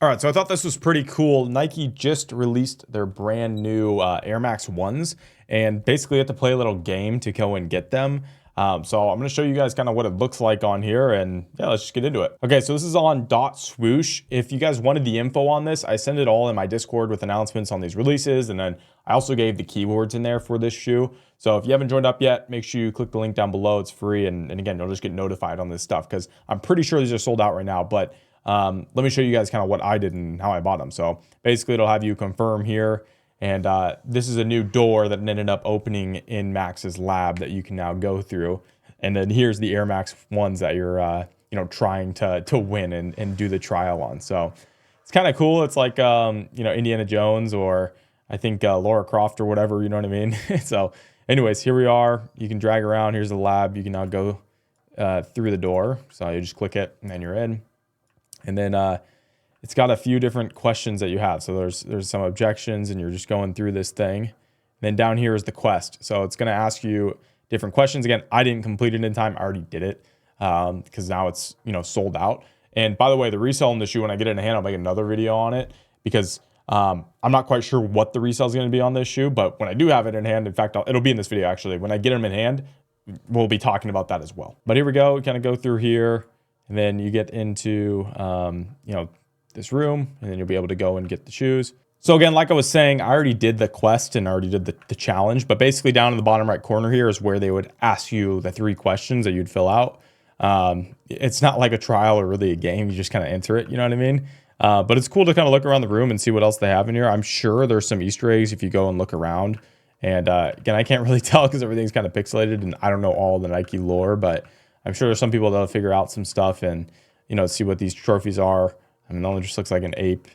All right, so I thought this was pretty cool. Nike just released their brand new Air Max 1s, and basically you have to play a little game to go and get them. So I'm going to show you guys kind of what it looks like on here, and yeah, let's just get into it. Okay, so this is on .swoosh. If you guys wanted the info on this, I send it all in my Discord with announcements on these releases, and then I also gave the keywords in there for this shoe. So if you haven't joined up yet, make sure you click the link down below. It's free, and again, you'll just get notified on this stuff because I'm pretty sure these are sold out right now, but let me show you guys kind of what I did and how I bought them. So basically it'll have you confirm here. And this is a new door that ended up opening in Max's lab that you can now go through. And then here's the Air Max ones that you're, trying to win and do the trial on. So it's kind of cool. It's like, Indiana Jones or I think Laura Croft or whatever, you know what I mean? So anyways, here we are. You can drag around. Here's the lab. You can now go through the door. So you just click it and then you're in. And then it's got a few different questions that you have. So there's some objections and you're just going through this thing. And then down here is the quest. So it's going to ask you different questions. Again, I didn't complete it in time. I already did it because now it's, sold out. And by the way, the resale in the shoe, when I get it in hand, I'll make another video on it because I'm not quite sure what the resale is going to be on this shoe. But when I do have it in hand, in fact, it'll be in this video actually. When I get them in hand, we'll be talking about that as well. But here we go. We kind of go through here. And then you get into, this room, and then you'll be able to go and get the shoes. So again, like I was saying, I already did the quest and already did the challenge, but basically down in the bottom right corner here is where they would ask you the 3 questions that you'd fill out. It's not like a trial or really a game. You just kind of enter it, you know what I mean? But it's cool to kind of look around the room and see what else they have in here. I'm sure there's some Easter eggs if you go and look around. And again, I can't really tell because everything's kind of pixelated and I don't know all the Nike lore, but I'm sure there's some people that'll figure out some stuff and, see what these trophies are. I mean, it only just looks like an ape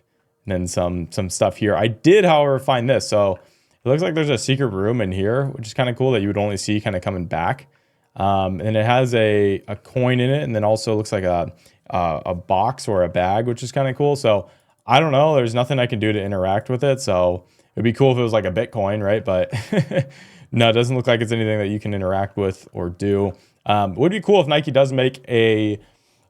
and then some stuff here. I did, however, find this. So it looks like there's a secret room in here, which is kind of cool that you would only see kind of coming back. And it has a coin in it and then also looks like a box or a bag, which is kind of cool. So I don't know. There's nothing I can do to interact with it. So it'd be cool if it was like a Bitcoin, right? But no, it doesn't look like it's anything that you can interact with or do. It would be cool if Nike does make a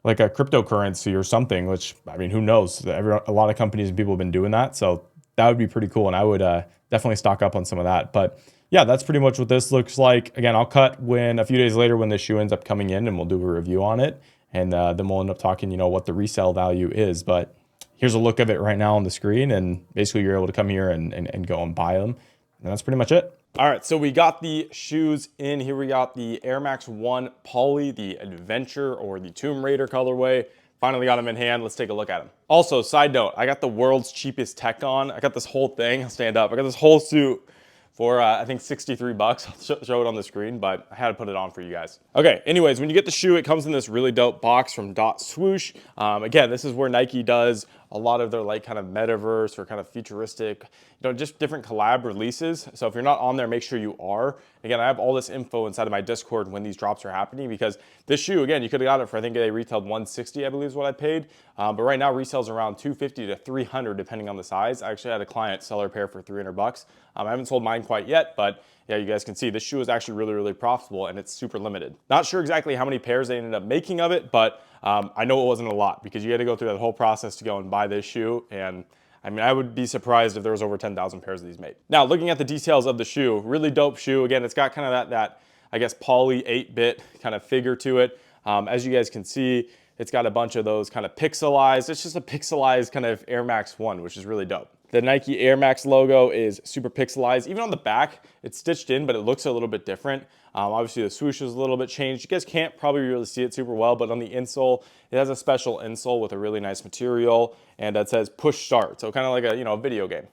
cryptocurrency or something, which, I mean, who knows? A lot of companies and people have been doing that. So that would be pretty cool. And I would definitely stock up on some of that. But yeah, that's pretty much what this looks like. Again, I'll cut a few days later when this shoe ends up coming in and we'll do a review on it. And then we'll end up talking, what the resale value is. But here's a look of it right now on the screen. And basically you're able to come here and go and buy them. And that's pretty much it. All right, so we got the shoes in. Here we got the Air Max 1 Poly, the Adventure or the Tomb Raider colorway. Finally got them in hand. Let's take a look at them. Also, side note, I got the world's cheapest tech on. I got this whole thing. I'll stand up. I got this whole suit for I think 63 bucks. I'll show it on the screen, but I had to put it on for you guys. Okay, anyways, when you get the shoe, it comes in this really dope box from .swoosh. Again, this is where Nike does a lot of their kind of metaverse or kind of futuristic, just different collab releases. So if you're not on there, make sure you are. Again, I have all this info inside of my Discord when these drops are happening because this shoe, again, you could have got it for, I think they retailed 160, I believe is what I paid. But right now resales around 250 to 300 depending on the size. I actually had a client sell her pair for 300 bucks. I haven't sold mine quite yet, but yeah, you guys can see this shoe is actually really, really profitable and it's super limited. Not sure exactly how many pairs they ended up making of it, but I know it wasn't a lot because you had to go through that whole process to go and buy this shoe. And I mean, I would be surprised if there was over 10,000 pairs of these made. Now, looking at the details of the shoe, really dope shoe. Again, it's got kind of that I guess, poly 8-bit kind of figure to it. As you guys can see, it's got a bunch of those kind of pixelized. It's just a pixelized kind of Air Max 1, which is really dope. The Nike Air Max logo is super pixelized. Even on the back, it's stitched in, but it looks a little bit different. Obviously, the swoosh is a little bit changed. You guys can't probably really see it super well, but on the insole, it has a special insole with a really nice material, and that says push start. So kind of like a video game.